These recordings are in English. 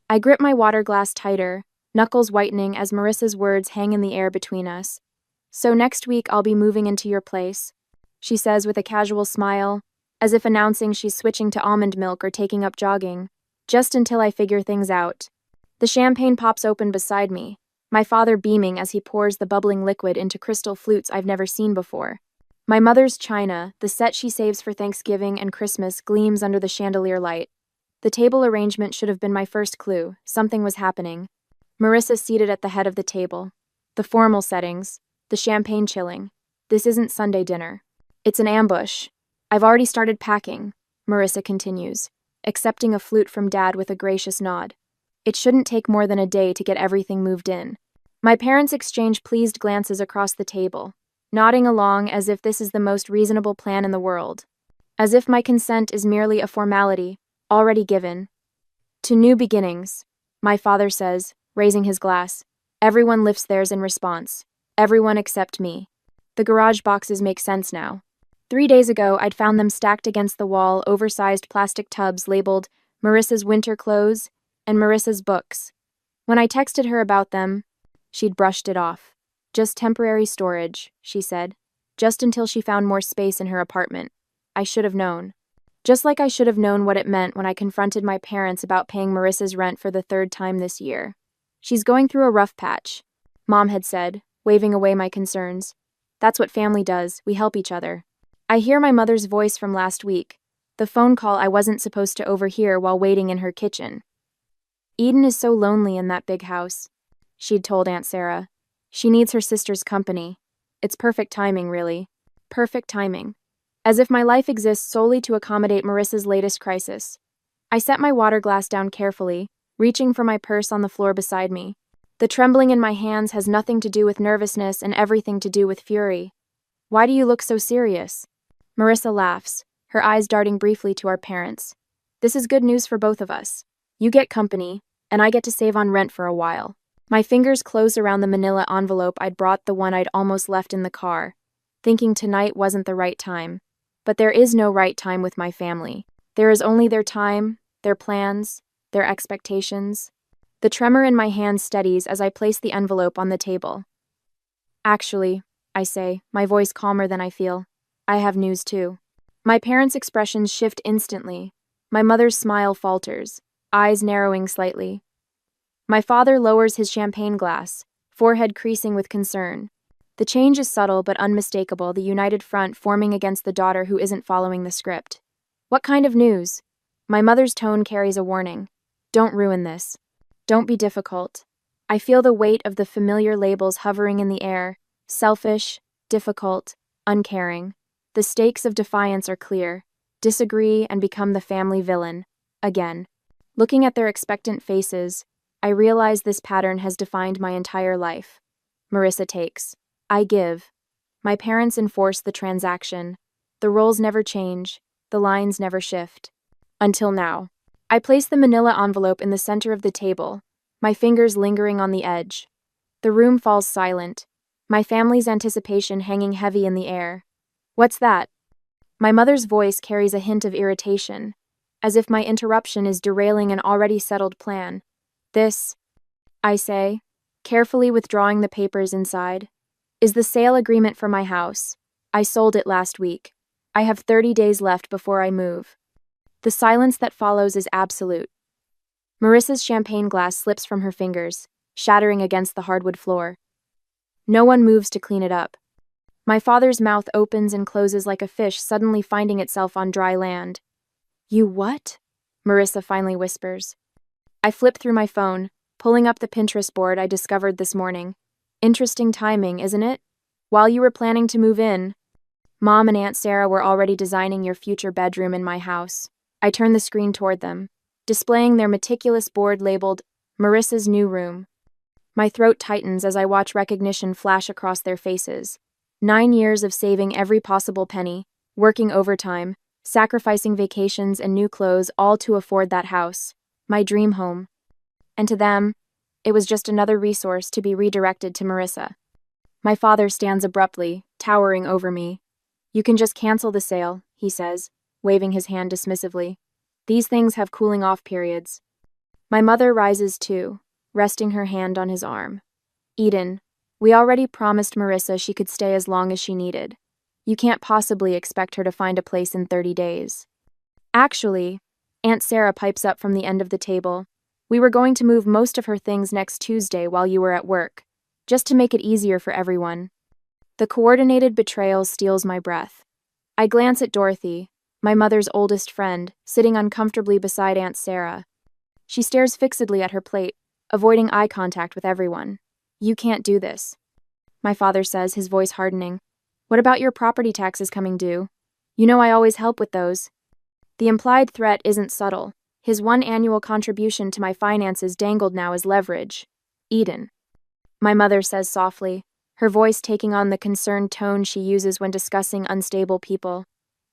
I grip my water glass tighter, knuckles whitening as Marissa's words hang in the air between us. "So next week I'll be moving into your place," she says with a casual smile, as if announcing she's switching to almond milk or taking up jogging, just until I figure things out. The champagne pops open beside me, my father beaming as he pours the bubbling liquid into crystal flutes I've never seen before. My mother's china, the set she saves for Thanksgiving and Christmas, gleams under the chandelier light. The table arrangement should have been my first clue. Something was happening. Marissa's seated at the head of the table. The formal settings, the champagne chilling. This isn't Sunday dinner. It's an ambush. "I've already started packing," Marissa continues, accepting a flute from Dad with a gracious nod. "It shouldn't take more than a day to get everything moved in." My parents exchange pleased glances across the table, nodding along as if this is the most reasonable plan in the world. As if my consent is merely a formality, already given. "To new beginnings," my father says, raising his glass. Everyone lifts theirs in response. Everyone except me. The garage boxes make sense now. 3 days ago, I'd found them stacked against the wall, oversized plastic tubs labeled Marissa's winter clothes and Marissa's books. When I texted her about them, she'd brushed it off. "Just temporary storage," she said, just until she found more space in her apartment. I should have known. Just like I should have known what it meant when I confronted my parents about paying Marissa's rent for the 3rd time this year. "She's going through a rough patch," Mom had said, waving away my concerns. "That's what family does, we help each other." I hear my mother's voice from last week, the phone call I wasn't supposed to overhear while waiting in her kitchen. "Eden is so lonely in that big house," she'd told Aunt Sarah. "She needs her sister's company. It's perfect timing, really. Perfect timing. As if my life exists solely to accommodate Marissa's latest crisis." I set my water glass down carefully, reaching for my purse on the floor beside me. The trembling in my hands has nothing to do with nervousness and everything to do with fury. "Why do you look so serious?" Marissa laughs, her eyes darting briefly to our parents. "This is good news for both of us. You get company, and I get to save on rent for a while." My fingers closed around the manila envelope I'd brought, the one I'd almost left in the car, thinking tonight wasn't the right time. But there is no right time with my family. There is only their time, their plans, their expectations. The tremor in my hand steadies as I place the envelope on the table. "Actually," I say, my voice calmer than I feel, "I have news too." My parents' expressions shift instantly. My mother's smile falters, eyes narrowing slightly. My father lowers his champagne glass, forehead creasing with concern. The change is subtle but unmistakable, the united front forming against the daughter who isn't following the script. "What kind of news?" My mother's tone carries a warning. "Don't ruin this. Don't be difficult." I feel the weight of the familiar labels hovering in the air: selfish, difficult, uncaring. The stakes of defiance are clear. Disagree and become the family villain. Again. Looking at their expectant faces, I realize this pattern has defined my entire life. Marissa takes. I give. My parents enforce the transaction. The roles never change. The lines never shift. Until now. I place the manila envelope in the center of the table, my fingers lingering on the edge. The room falls silent, my family's anticipation hanging heavy in the air. "What's that?" My mother's voice carries a hint of irritation, as if my interruption is derailing an already settled plan. "This," I say, carefully withdrawing the papers inside, "is the sale agreement for my house. I sold it last week. I have 30 days left before I move." The silence that follows is absolute. Marissa's champagne glass slips from her fingers, shattering against the hardwood floor. No one moves to clean it up. My father's mouth opens and closes like a fish suddenly finding itself on dry land. "You what?" Marissa finally whispers. I flip through my phone, pulling up the Pinterest board I discovered this morning. Interesting timing, isn't it? While you were planning to move in, Mom and Aunt Sarah were already designing your future bedroom in my house. I turn the screen toward them, displaying their meticulous board labeled Marissa's new room. My throat tightens as I watch recognition flash across their faces. 9 years of saving every possible penny, working overtime, sacrificing vacations and new clothes, all to afford that house, my dream home. And to them, it was just another resource to be redirected to Marissa. My father stands abruptly, towering over me. "You can just cancel the sale," he says, waving his hand dismissively. "These things have cooling off periods." My mother rises too, resting her hand on his arm. Eden, we already promised Marissa she could stay as long as she needed. You can't possibly expect her to find a place in 30 days. Actually, Aunt Sarah pipes up from the end of the table. We were going to move most of her things next Tuesday while you were at work, just to make it easier for everyone. The coordinated betrayal steals my breath. I glance at Dorothy, my mother's oldest friend, sitting uncomfortably beside Aunt Sarah. She stares fixedly at her plate, avoiding eye contact with everyone. You can't do this, my father says, his voice hardening. What about your property taxes coming due? You know I always help with those. The implied threat isn't subtle. His one annual contribution to my finances dangled now as leverage. Eden, my mother says softly, her voice taking on the concerned tone she uses when discussing unstable people.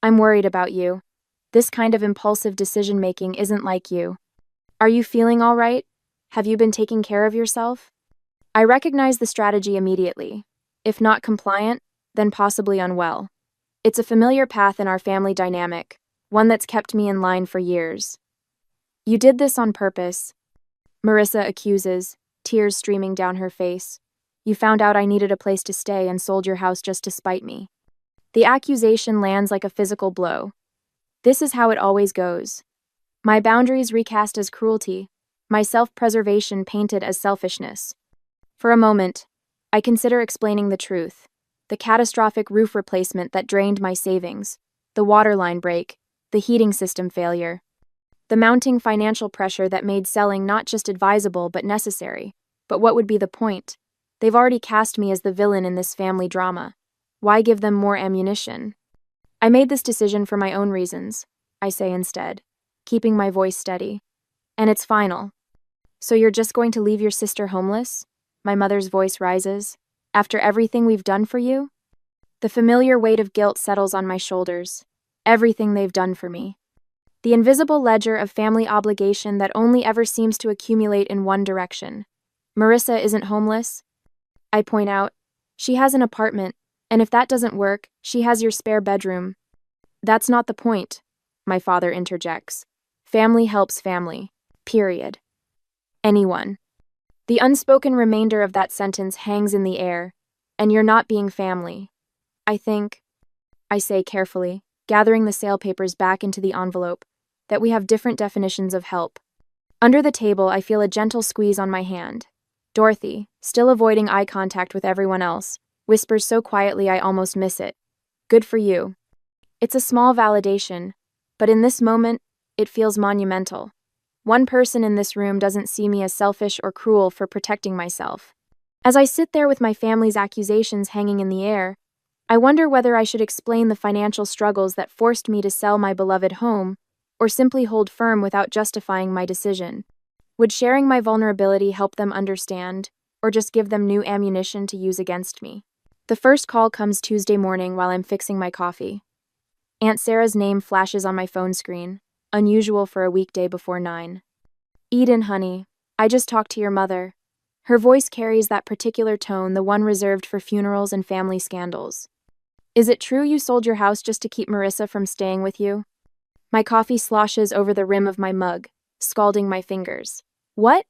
I'm worried about you. This kind of impulsive decision-making isn't like you. Are you feeling all right? Have you been taking care of yourself? I recognize the strategy immediately. If not compliant, then possibly unwell. It's a familiar path in our family dynamic, one that's kept me in line for years. You did this on purpose, Marissa accuses, tears streaming down her face. You found out I needed a place to stay and sold your house just to spite me. The accusation lands like a physical blow. This is how it always goes. My boundaries recast as cruelty, my self-preservation painted as selfishness. For a moment, I consider explaining the truth. The catastrophic roof replacement that drained my savings, the water line break, the heating system failure. The mounting financial pressure that made selling not just advisable but necessary. But what would be the point? They've already cast me as the villain in this family drama. Why give them more ammunition? I made this decision for my own reasons, I say instead, keeping my voice steady. And it's final. So you're just going to leave your sister homeless? My mother's voice rises. After everything we've done for you? The familiar weight of guilt settles on my shoulders. Everything they've done for me. The invisible ledger of family obligation that only ever seems to accumulate in one direction. Marissa isn't homeless. I point out. She has an apartment, and if that doesn't work, she has your spare bedroom. That's not the point, my father interjects. Family helps family. Period. Anyone. The unspoken remainder of that sentence hangs in the air, and you're not being family. I think, I say carefully, gathering the sale papers back into the envelope, that we have different definitions of help. Under the table, I feel a gentle squeeze on my hand. Dorothy, still avoiding eye contact with everyone else, whispers so quietly I almost miss it. Good for you. It's a small validation, but in this moment, it feels monumental. One person in this room doesn't see me as selfish or cruel for protecting myself. As I sit there with my family's accusations hanging in the air, I wonder whether I should explain the financial struggles that forced me to sell my beloved home, or simply hold firm without justifying my decision. Would sharing my vulnerability help them understand, or just give them new ammunition to use against me? The first call comes Tuesday morning while I'm fixing my coffee. Aunt Sarah's name flashes on my phone screen, unusual for a weekday before 9. Eden, honey, I just talked to your mother. Her voice carries that particular tone, the one reserved for funerals and family scandals. Is it true you sold your house just to keep Marissa from staying with you? My coffee sloshes over the rim of my mug, scalding my fingers. What?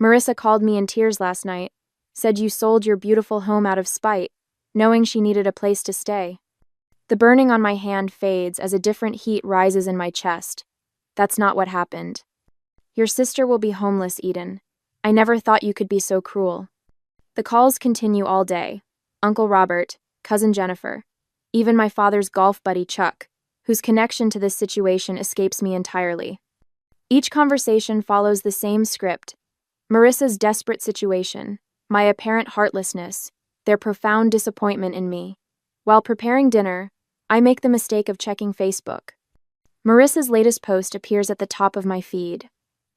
Marissa called me in tears last night, said you sold your beautiful home out of spite, knowing she needed a place to stay. The burning on my hand fades as a different heat rises in my chest. That's not what happened. Your sister will be homeless, Eden. I never thought you could be so cruel. The calls continue all day. Uncle Robert, Cousin Jennifer, even my father's golf buddy Chuck, whose connection to this situation escapes me entirely. Each conversation follows the same script. Marissa's desperate situation, my apparent heartlessness, their profound disappointment in me. While preparing dinner, I make the mistake of checking Facebook. Marissa's latest post appears at the top of my feed.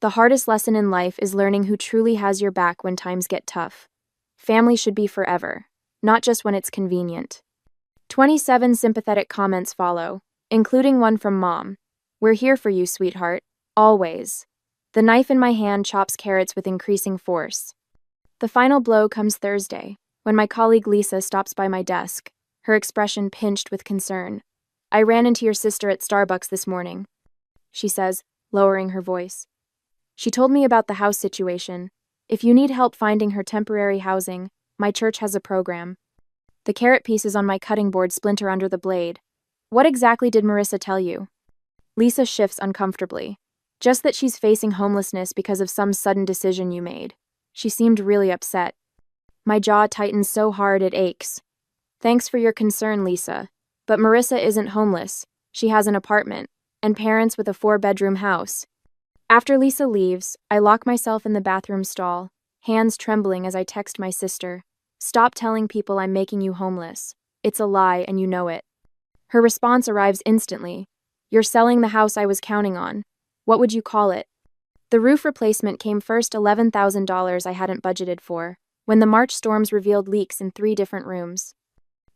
The hardest lesson in life is learning who truly has your back when times get tough. Family should be forever, not just when it's convenient. 27 sympathetic comments follow, including one from Mom. We're here for you, sweetheart. Always. The knife in my hand chops carrots with increasing force. The final blow comes Thursday, when my colleague Lisa stops by my desk, her expression pinched with concern. I ran into your sister at Starbucks this morning, she says, lowering her voice. She told me about the house situation. If you need help finding her temporary housing, my church has a program. The carrot pieces on my cutting board splinter under the blade. What exactly did Marissa tell you? Lisa shifts uncomfortably. Just that she's facing homelessness because of some sudden decision you made. She seemed really upset. My jaw tightens so hard it aches. Thanks for your concern, Lisa. But Marissa isn't homeless. She has an apartment, and parents with a 4-bedroom house. After Lisa leaves, I lock myself in the bathroom stall, hands trembling as I text my sister. Stop telling people I'm making you homeless. It's a lie and you know it. Her response arrives instantly. You're selling the house I was counting on. What would you call it? The roof replacement came first, $11,000 I hadn't budgeted for, when the March storms revealed leaks in 3 different rooms.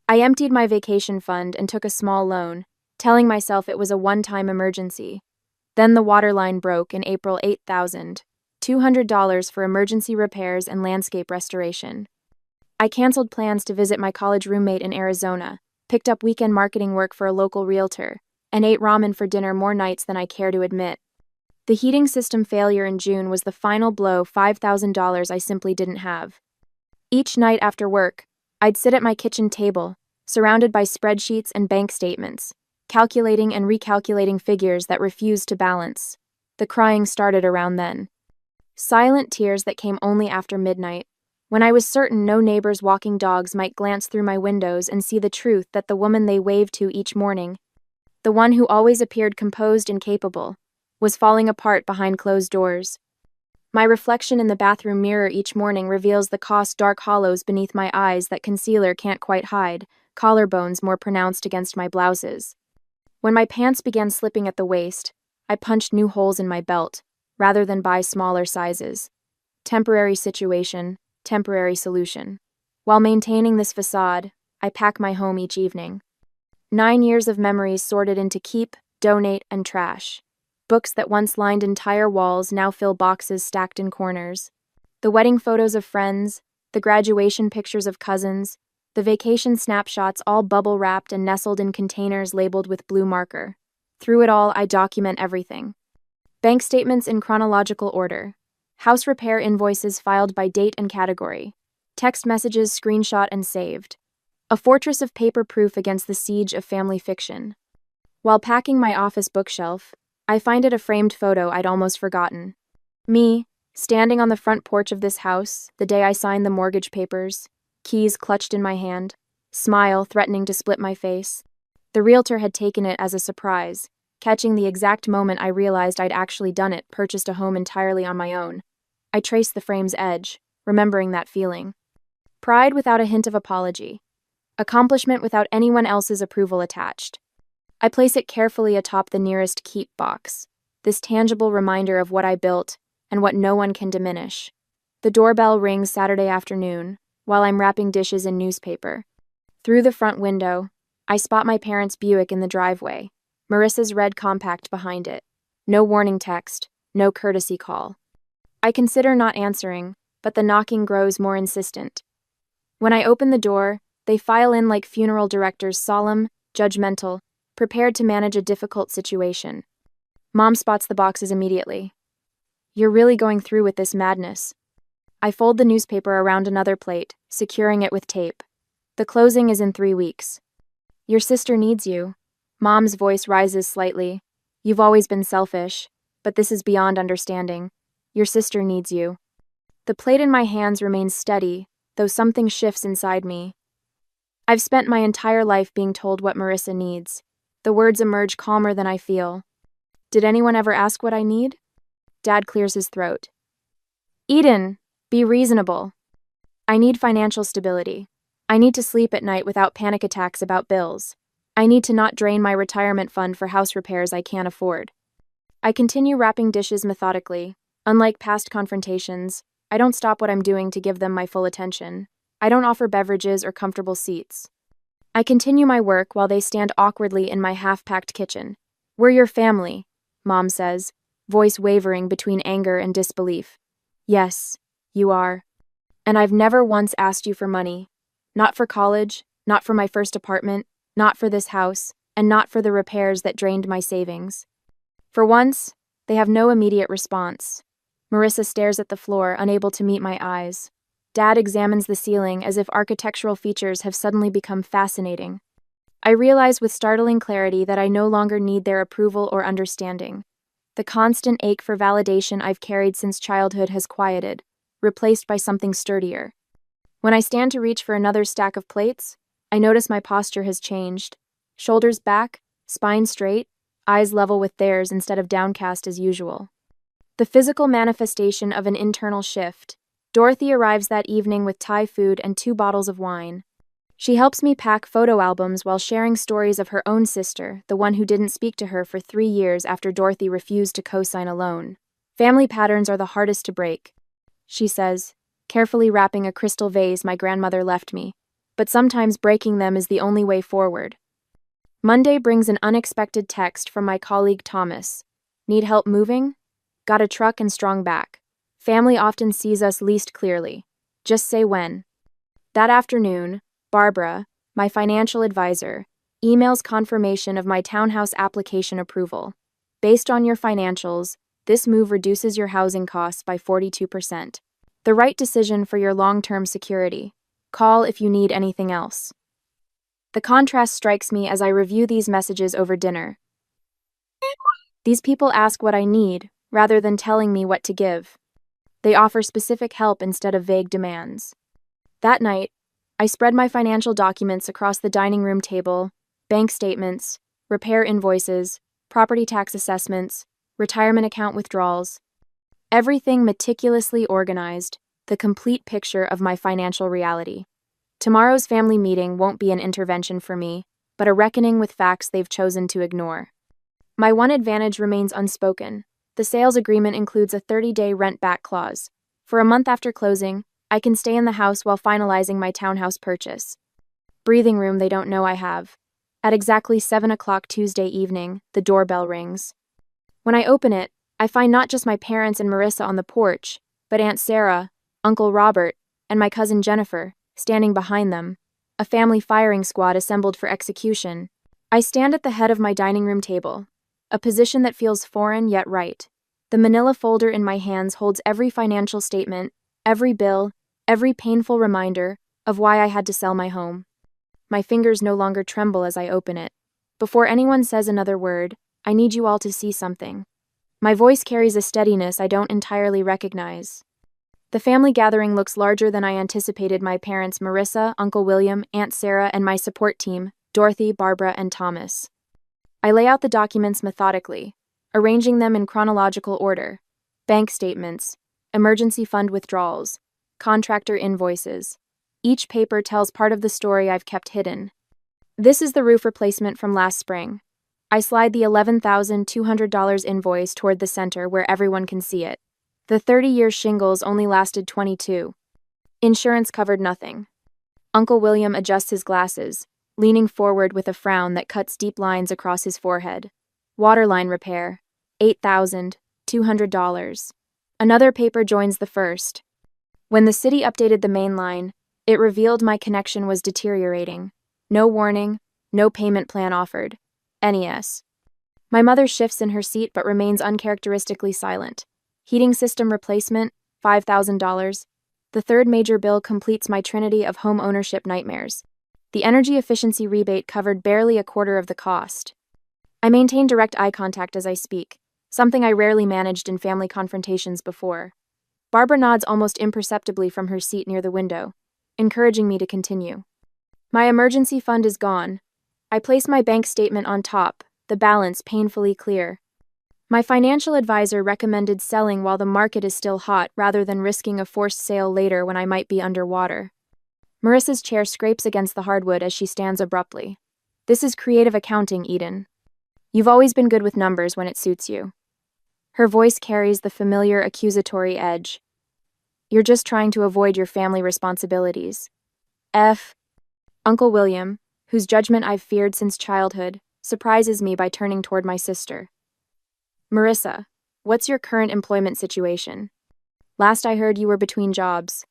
I emptied my vacation fund and took a small loan, telling myself it was a one-time emergency. Then the water line broke in April. $8,200 for emergency repairs and landscape restoration. I canceled plans to visit my college roommate in Arizona, picked up weekend marketing work for a local realtor, and ate ramen for dinner more nights than I care to admit. The heating system failure in June was the final blow, $5,000 I simply didn't have. Each night after work, I'd sit at my kitchen table, surrounded by spreadsheets and bank statements, calculating and recalculating figures that refused to balance. The crying started around then. Silent tears that came only after midnight, when I was certain no neighbors walking dogs might glance through my windows and see the truth that the woman they waved to each morning, the one who always appeared composed and capable, was falling apart behind closed doors. My reflection in the bathroom mirror each morning reveals the caustic dark hollows beneath my eyes that concealer can't quite hide, collarbones more pronounced against my blouses. When my pants began slipping at the waist, I punched new holes in my belt, rather than buy smaller sizes. Temporary situation, temporary solution. While maintaining this facade, I pack my home each evening. 9 years of memories sorted into keep, donate, and trash. Books that once lined entire walls now fill boxes stacked in corners. The wedding photos of friends, the graduation pictures of cousins, the vacation snapshots all bubble-wrapped and nestled in containers labeled with blue marker. Through it all, I document everything. Bank statements in chronological order. House repair invoices filed by date and category. Text messages screenshot and saved. A fortress of paper proof against the siege of family fiction. While packing my office bookshelf, I find it a framed photo I'd almost forgotten. Me, standing on the front porch of this house, the day I signed the mortgage papers, keys clutched in my hand, smile threatening to split my face. The realtor had taken it as a surprise, catching the exact moment I realized I'd actually done it, purchased a home entirely on my own. I traced the frame's edge, remembering that feeling. Pride without a hint of apology. Accomplishment without anyone else's approval attached. I place it carefully atop the nearest keep box, this tangible reminder of what I built and what no one can diminish. The doorbell rings Saturday afternoon, while I'm wrapping dishes in newspaper. Through the front window, I spot my parents' Buick in the driveway, Marissa's red compact behind it. No warning text, no courtesy call. I consider not answering, but the knocking grows more insistent. When I open the door, they file in like funeral directors, solemn, judgmental, prepared to manage a difficult situation. Mom spots the boxes immediately. You're really going through with this madness. I fold the newspaper around another plate, securing it with tape. The closing is in 3 weeks. Your sister needs you. Mom's voice rises slightly. You've always been selfish, but this is beyond understanding. Your sister needs you. The plate in my hands remains steady, though something shifts inside me. I've spent my entire life being told what Marissa needs. The words emerge calmer than I feel. Did anyone ever ask what I need? Dad clears his throat. Eden, be reasonable. I need financial stability. I need to sleep at night without panic attacks about bills. I need to not drain my retirement fund for house repairs I can't afford. I continue wrapping dishes methodically. Unlike past confrontations, I don't stop what I'm doing to give them my full attention. I don't offer beverages or comfortable seats. I continue my work while they stand awkwardly in my half-packed kitchen. We're your family, Mom says, voice wavering between anger and disbelief. Yes, you are. And I've never once asked you for money. Not for college, not for my first apartment, not for this house, and not for the repairs that drained my savings. For once, they have no immediate response. Marissa stares at the floor, unable to meet my eyes. Dad examines the ceiling as if architectural features have suddenly become fascinating. I realize with startling clarity that I no longer need their approval or understanding. The constant ache for validation I've carried since childhood has quieted, replaced by something sturdier. When I stand to reach for another stack of plates, I notice my posture has changed. Shoulders back, spine straight, eyes level with theirs instead of downcast as usual. The physical manifestation of an internal shift. Dorothy arrives that evening with Thai food and 2 bottles of wine. She helps me pack photo albums while sharing stories of her own sister, the one who didn't speak to her for 3 years after Dorothy refused to co-sign a loan. Family patterns are the hardest to break, she says, carefully wrapping a crystal vase my grandmother left me. But sometimes breaking them is the only way forward. Monday brings an unexpected text from my colleague Thomas. Need help moving? Got a truck and strong back. Family often sees us least clearly. Just say when. That afternoon, Barbara, my financial advisor, emails confirmation of my townhouse application approval. Based on your financials, this move reduces your housing costs by 42%. The right decision for your long-term security. Call if you need anything else. The contrast strikes me as I review these messages over dinner. These people ask what I need, rather than telling me what to give. They offer specific help instead of vague demands. That night, I spread my financial documents across the dining room table: bank statements, repair invoices, property tax assessments, retirement account withdrawals. Everything meticulously organized, the complete picture of my financial reality. Tomorrow's family meeting won't be an intervention for me, but a reckoning with facts they've chosen to ignore. My one advantage remains unspoken. The sales agreement includes a 30-day rent-back clause. For a month after closing, I can stay in the house while finalizing my townhouse purchase. Breathing room they don't know I have. At exactly 7 o'clock Tuesday evening, the doorbell rings. When I open it, I find not just my parents and Marissa on the porch, but Aunt Sarah, Uncle Robert, and my cousin Jennifer, standing behind them, a family firing squad assembled for execution. I stand at the head of my dining room table, a position that feels foreign yet right. The manila folder in my hands holds every financial statement, every bill, every painful reminder of why I had to sell my home. My fingers no longer tremble as I open it. Before anyone says another word, I need you all to see something. My voice carries a steadiness I don't entirely recognize. The family gathering looks larger than I anticipated. My parents, Marissa, Uncle William, Aunt Sarah, and my support team, Dorothy, Barbara, and Thomas. I lay out the documents methodically, arranging them in chronological order: bank statements, emergency fund withdrawals, contractor invoices. Each paper tells part of the story I've kept hidden. This is the roof replacement from last spring. I slide the $11,200 invoice toward the center where everyone can see it. The 30-year shingles only lasted 22. Insurance covered nothing. Uncle William adjusts his glasses, leaning forward with a frown that cuts deep lines across his forehead. Waterline repair, $8,200. Another paper joins the first. When the city updated the main line, it revealed my connection was deteriorating. No warning, no payment plan offered. NES. My mother shifts in her seat but remains uncharacteristically silent. Heating system replacement, $5,000. The third major bill completes my trinity of home ownership nightmares. The energy efficiency rebate covered barely a quarter of the cost. I maintain direct eye contact as I speak, something I rarely managed in family confrontations before. Barbara nods almost imperceptibly from her seat near the window, encouraging me to continue. My emergency fund is gone. I place my bank statement on top, the balance painfully clear. My financial advisor recommended selling while the market is still hot rather than risking a forced sale later when I might be underwater. Marissa's chair scrapes against the hardwood as she stands abruptly. This is creative accounting, Eden. You've always been good with numbers when it suits you. Her voice carries the familiar accusatory edge. You're just trying to avoid your family responsibilities. Uncle William, whose judgment I've feared since childhood, surprises me by turning toward my sister. Marissa, what's your current employment situation? Last I heard you were between jobs.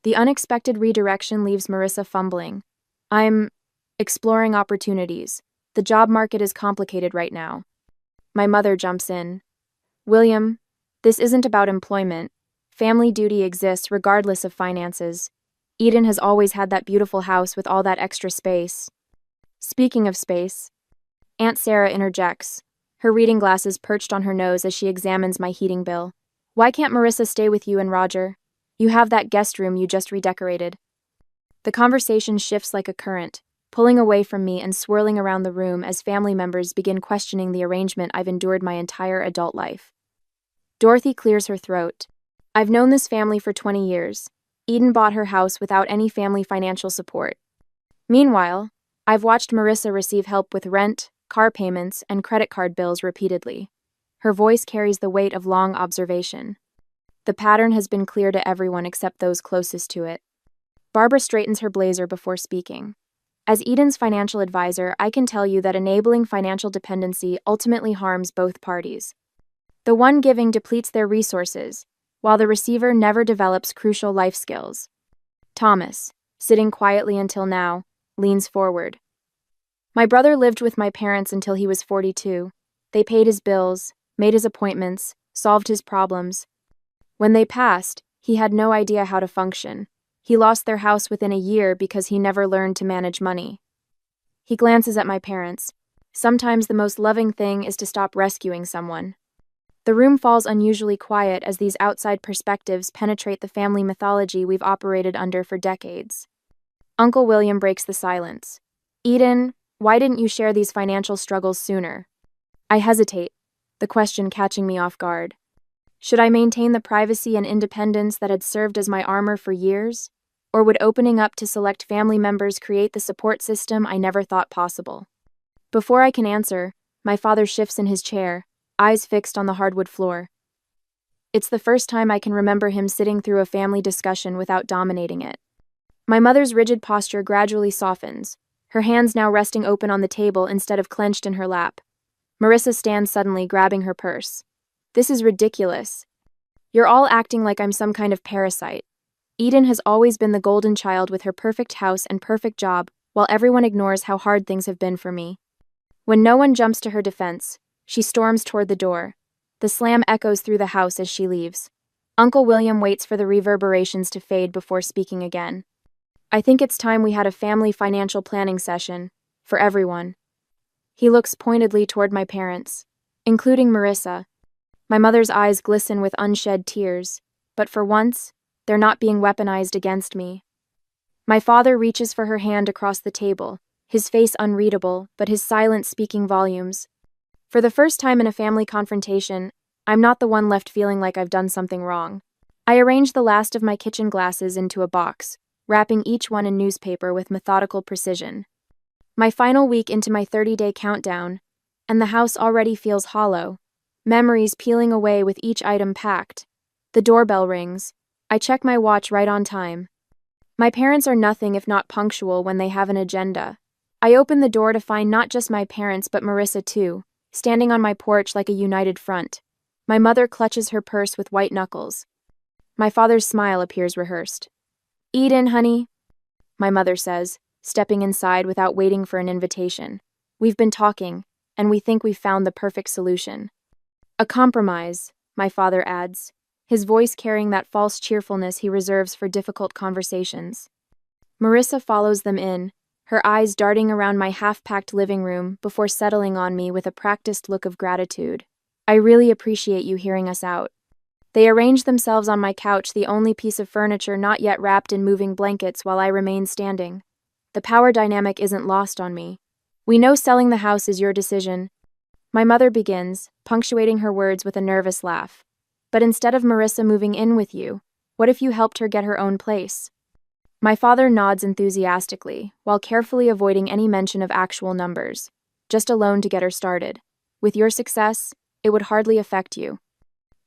The unexpected redirection leaves Marissa fumbling. I'm exploring opportunities. The job market is complicated right now. My mother jumps in. William, This isn't about employment. Family duty exists regardless of finances. Eden has always had that beautiful house with all that extra space. Speaking of space, Aunt Sarah interjects, her reading glasses perched on her nose as she examines my heating bill. Why can't Marissa stay with you and Roger? You have that guest room you just redecorated. The conversation shifts like a current, pulling away from me and swirling around the room as family members begin questioning the arrangement I've endured my entire adult life. Dorothy clears her throat. I've known this family for 20 years. Eden bought her house without any family financial support. Meanwhile, I've watched Marissa receive help with rent, car payments, and credit card bills repeatedly. Her voice carries the weight of long observation. The pattern has been clear to everyone except those closest to it. Barbara straightens her blazer before speaking. As Eden's financial advisor, I can tell you that enabling financial dependency ultimately harms both parties. The one giving depletes their resources, while the receiver never develops crucial life skills. Thomas, sitting quietly until now, leans forward. My brother lived with my parents until he was 42. They paid his bills, made his appointments, solved his problems. When they passed, he had no idea how to function. He lost their house within a year because he never learned to manage money. He glances at my parents. Sometimes the most loving thing is to stop rescuing someone. The room falls unusually quiet as these outside perspectives penetrate the family mythology we've operated under for decades. Uncle William breaks the silence. Eden, why didn't you share these financial struggles sooner? I hesitate, the question catching me off guard. Should I maintain the privacy and independence that had served as my armor for years? Or would opening up to select family members create the support system I never thought possible? Before I can answer, my father shifts in his chair, eyes fixed on the hardwood floor. It's the first time I can remember him sitting through a family discussion without dominating it. My mother's rigid posture gradually softens, her hands now resting open on the table instead of clenched in her lap. Marissa stands suddenly, grabbing her purse. This is ridiculous. You're all acting like I'm some kind of parasite. Eden has always been the golden child with her perfect house and perfect job, while everyone ignores how hard things have been for me. When no one jumps to her defense, she storms toward the door. The slam echoes through the house as she leaves. Uncle William waits for the reverberations to fade before speaking again. I think it's time we had a family financial planning session, for everyone. He looks pointedly toward my parents, including Marissa. My mother's eyes glisten with unshed tears, but for once, they're not being weaponized against me. My father reaches for her hand across the table, his face unreadable, but his silence speaking volumes. For the first time in a family confrontation, I'm not the one left feeling like I've done something wrong. I arrange the last of my kitchen glasses into a box, wrapping each one in newspaper with methodical precision. My final week into my 30-day countdown, and the house already feels hollow, memories peeling away with each item packed. The doorbell rings. I check my watch right on time. My parents are nothing if not punctual when they have an agenda. I open the door to find not just my parents but Marissa too, standing on my porch like a united front. My mother clutches her purse with white knuckles. My father's smile appears rehearsed. Eden, honey, my mother says, stepping inside without waiting for an invitation. We've been talking, and we think we've found the perfect solution. A compromise, my father adds, his voice carrying that false cheerfulness he reserves for difficult conversations. Marissa follows them in, her eyes darting around my half-packed living room before settling on me with a practiced look of gratitude. I really appreciate you hearing us out. They arrange themselves on my couch, the only piece of furniture not yet wrapped in moving blankets, while I remain standing. The power dynamic isn't lost on me. We know selling the house is your decision. My mother begins, punctuating her words with a nervous laugh. But instead of Marissa moving in with you, what if you helped her get her own place? My father nods enthusiastically, while carefully avoiding any mention of actual numbers. Just a loan to get her started. With your success, it would hardly affect you.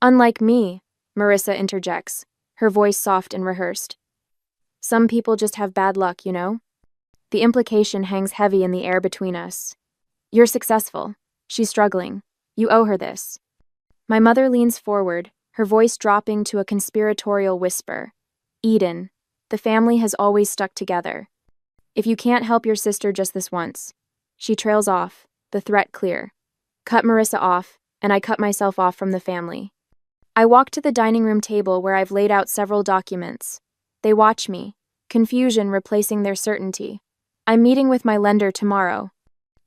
Unlike me, Marissa interjects, her voice soft and rehearsed. Some people just have bad luck, you know? The implication hangs heavy in the air between us. You're successful. She's struggling. You owe her this. My mother leans forward, her voice dropping to a conspiratorial whisper. Eden, the family has always stuck together. If you can't help your sister just this once. She trails off, the threat clear. Cut Marissa off, and I cut myself off from the family. I walk to the dining room table where I've laid out several documents. They watch me, confusion replacing their certainty. I'm meeting with my lender tomorrow,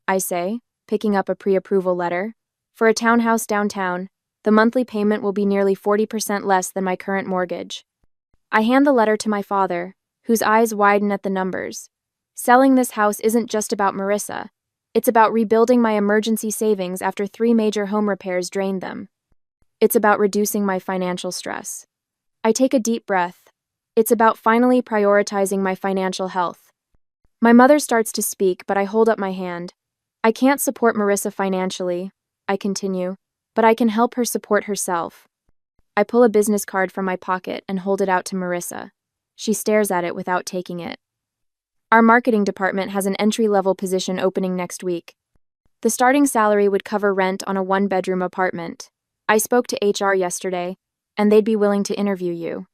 I say, picking up a pre-approval letter. For a townhouse downtown, the monthly payment will be nearly 40% less than my current mortgage. I hand the letter to my father, whose eyes widen at the numbers. Selling this house isn't just about Marissa. It's about rebuilding my emergency savings after 3 major home repairs drained them. It's about reducing my financial stress. I take a deep breath. It's about finally prioritizing my financial health. My mother starts to speak, but I hold up my hand. I can't support Marissa financially, I continue, but I can help her support herself. I pull a business card from my pocket and hold it out to Marissa. She stares at it without taking it. Our marketing department has an entry-level position opening next week. The starting salary would cover rent on a 1-bedroom apartment. I spoke to HR yesterday, and they'd be willing to interview you.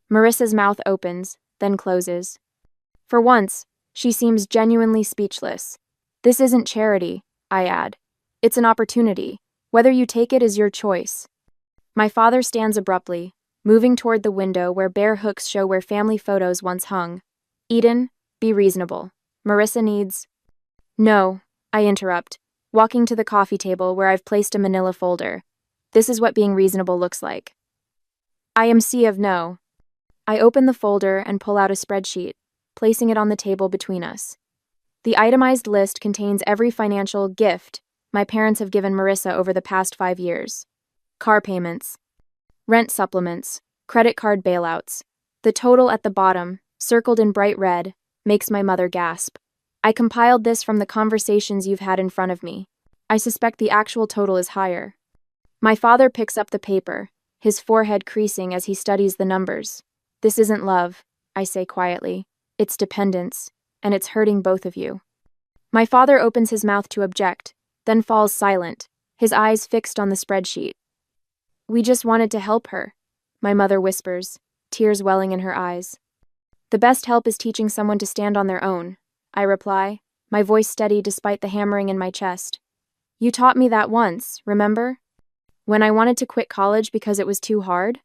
Marissa's mouth opens, then closes. For once, she seems genuinely speechless. This isn't charity, I add. It's an opportunity. Whether you take it is your choice. My father stands abruptly, moving toward the window where bare hooks show where family photos once hung. Eden, be reasonable. Marissa needs... No, I interrupt, walking to the coffee table where I've placed a manila folder. This is what being reasonable looks like. I am C of no. I open the folder and pull out a spreadsheet, placing it on the table between us. The itemized list contains every financial gift my parents have given Marissa over the past 5 years. Car payments, rent supplements, credit card bailouts. The total at the bottom, circled in bright red, makes my mother gasp. I compiled this from the conversations you've had in front of me. I suspect the actual total is higher. My father picks up the paper, his forehead creasing as he studies the numbers. This isn't love, I say quietly. It's dependence, and it's hurting both of you. My father opens his mouth to object, then falls silent, his eyes fixed on the spreadsheet. We just wanted to help her, my mother whispers, tears welling in her eyes. The best help is teaching someone to stand on their own, I reply, my voice steady despite the hammering in my chest. You taught me that once, remember? When I wanted to quit college because it was too hard?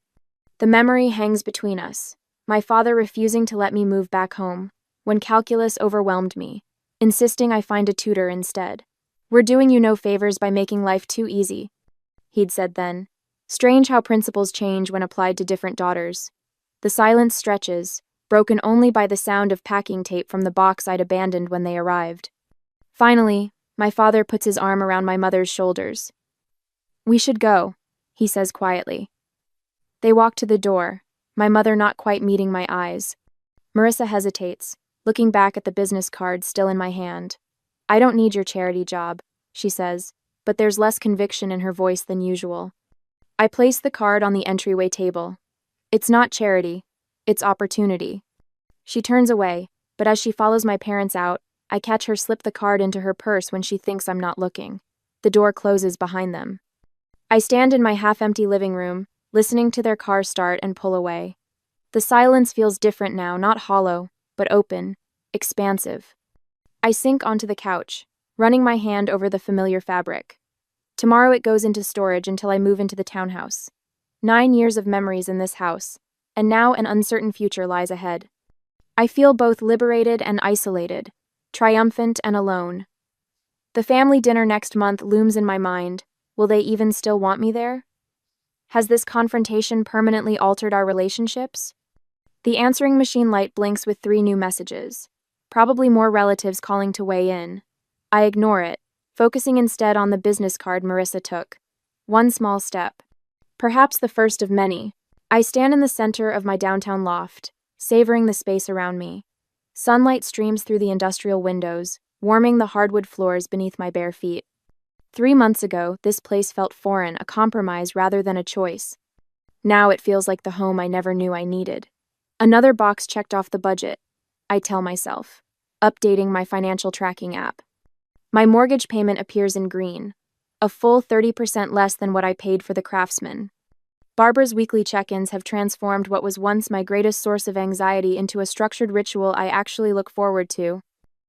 The memory hangs between us, my father refusing to let me move back home, when calculus overwhelmed me, insisting I find a tutor instead. We're doing you no favors by making life too easy, he'd said then. Strange how principles change when applied to different daughters. The silence stretches, broken only by the sound of packing tape from the box I'd abandoned when they arrived. Finally, my father puts his arm around my mother's shoulders. We should go, he says quietly. They walk to the door, my mother not quite meeting my eyes. Marissa hesitates, looking back at the business card still in my hand. I don't need your charity job, she says, but there's less conviction in her voice than usual. I place the card on the entryway table. It's not charity, it's opportunity. She turns away, but as she follows my parents out, I catch her slip the card into her purse when she thinks I'm not looking. The door closes behind them. I stand in my half-empty living room, listening to their car start and pull away. The silence feels different now, not hollow, but open, expansive. I sink onto the couch, running my hand over the familiar fabric. Tomorrow it goes into storage until I move into the townhouse. 9 years of memories in this house, and now an uncertain future lies ahead. I feel both liberated and isolated, triumphant and alone. The family dinner next month looms in my mind. Will they even still want me there? Has this confrontation permanently altered our relationships? The answering machine light blinks with 3 new messages. Probably more relatives calling to weigh in. I ignore it, focusing instead on the business card Marissa took. One small step. Perhaps the first of many. I stand in the center of my downtown loft, savoring the space around me. Sunlight streams through the industrial windows, warming the hardwood floors beneath my bare feet. 3 months ago, this place felt foreign, a compromise rather than a choice. Now it feels like the home I never knew I needed. Another box checked off the budget, I tell myself, updating my financial tracking app. My mortgage payment appears in green, a full 30% less than what I paid for the Craftsman. Barbara's weekly check-ins have transformed what was once my greatest source of anxiety into a structured ritual I actually look forward to.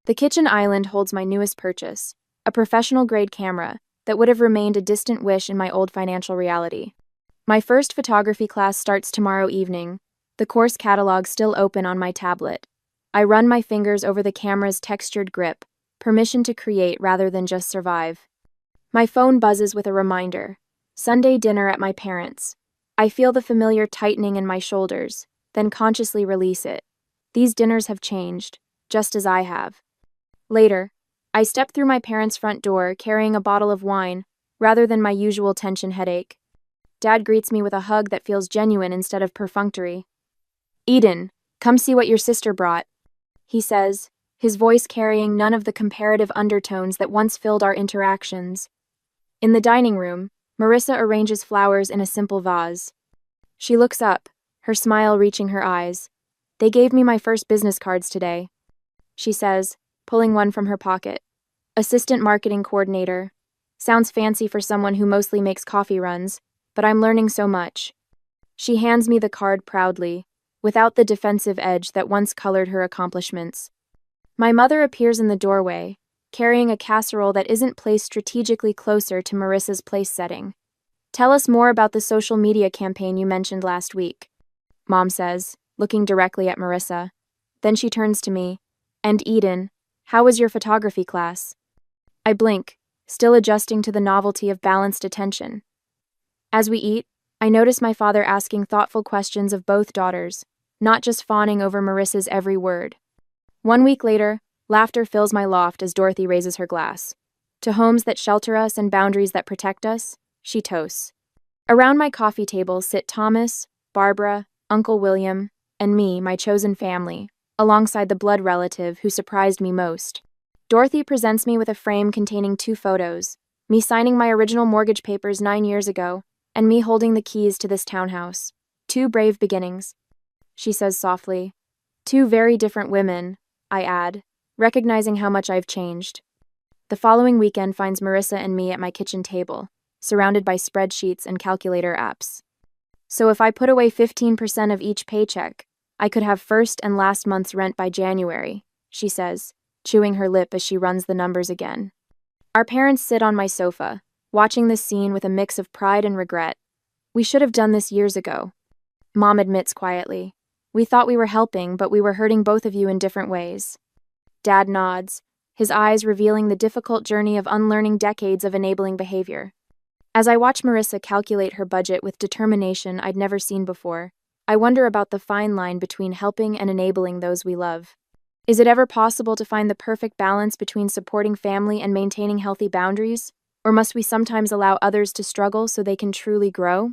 The kitchen island holds my newest purchase, a professional-grade camera that would have remained a distant wish in my old financial reality. My first photography class starts tomorrow evening, the course catalog still open on my tablet. I run my fingers over the camera's textured grip, permission to create rather than just survive. My phone buzzes with a reminder. Sunday dinner at my parents'. I feel the familiar tightening in my shoulders, then consciously release it. These dinners have changed, just as I have. Later, I step through my parents' front door carrying a bottle of wine, rather than my usual tension headache. Dad greets me with a hug that feels genuine instead of perfunctory. "Eden, come see what your sister brought," he says, his voice carrying none of the comparative undertones that once filled our interactions. In the dining room, Marissa arranges flowers in a simple vase. She looks up, her smile reaching her eyes. "They gave me my first business cards today," she says, pulling one from her pocket. "Assistant marketing coordinator. Sounds fancy for someone who mostly makes coffee runs, but I'm learning so much." She hands me the card proudly, without the defensive edge that once colored her accomplishments. My mother appears in the doorway, carrying a casserole that isn't placed strategically closer to Marissa's place setting. "Tell us more about the social media campaign you mentioned last week," Mom says, looking directly at Marissa. Then she turns to me. "And Eden, how was your photography class?" I blink, still adjusting to the novelty of balanced attention. As we eat, I notice my father asking thoughtful questions of both daughters, not just fawning over Marissa's every word. 1 week later, laughter fills my loft as Dorothy raises her glass. To homes that shelter us and boundaries that protect us, she toasts. Around my coffee table sit Thomas, Barbara, Uncle William, and me, my chosen family, alongside the blood relative who surprised me most. Dorothy presents me with a frame containing 2 photos, me signing my original mortgage papers 9 years ago, and me holding the keys to this townhouse. 2 brave beginnings, she says softly. 2 very different women, I add, recognizing how much I've changed. The following weekend finds Marissa and me at my kitchen table, surrounded by spreadsheets and calculator apps. "So if I put away 15% of each paycheck, I could have first and last month's rent by January," she says, chewing her lip as she runs the numbers again. Our parents sit on my sofa, watching this scene with a mix of pride and regret. "We should have done this years ago," Mom admits quietly. "We thought we were helping, but we were hurting both of you in different ways." Dad nods, his eyes revealing the difficult journey of unlearning decades of enabling behavior. As I watch Marissa calculate her budget with determination I'd never seen before, I wonder about the fine line between helping and enabling those we love. Is it ever possible to find the perfect balance between supporting family and maintaining healthy boundaries? Or must we sometimes allow others to struggle so they can truly grow?